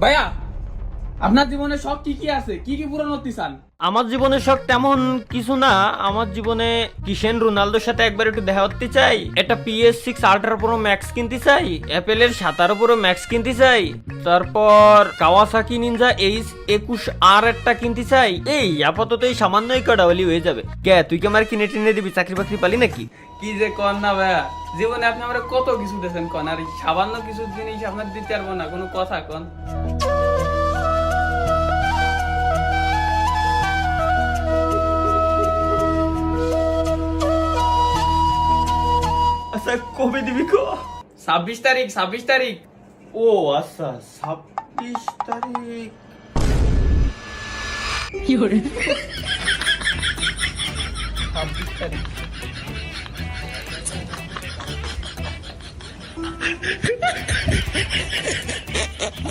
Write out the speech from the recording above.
ভাইয়া আপনার জীবনে শখ কি কি আছে, কি কি পূরণ করতে চান? আমার জীবনে শখ তেমন কিছু না। আমার জীবনে ক্রিস্টিয়ানো রোনালদোর সাথে একবার একটু দেখা করতে চাই, একটা PS6 আল্ট্রা প্রো ম্যাক্স কিনতে চাই, অ্যাপেলের 17 প্রো ম্যাক্স কিনতে চাই, তারপর কাওয়াসাকি নিনজা H21R একটা কিনতে চাই। এই আপাতত এই সামান্যই কটা হলি হয়ে যাবে। কে তুই কি আমার কিনে টিনে দিবি? চাকরি বাকরি পালি নাকি? কি যে কন না ভাইয়া, জীবনে আপনি আমরা কত কিছু দিয়েছেন কন, আর এই সামান্য কিছু জিনিস আপনার দিতে পারবো না, কোনো কথা কন। আচ্ছা কবে দিবি কো? 26 তারিখ, 26 তারিখ। ও আচ্ছা 26 তারিখ। 26 তারিখ।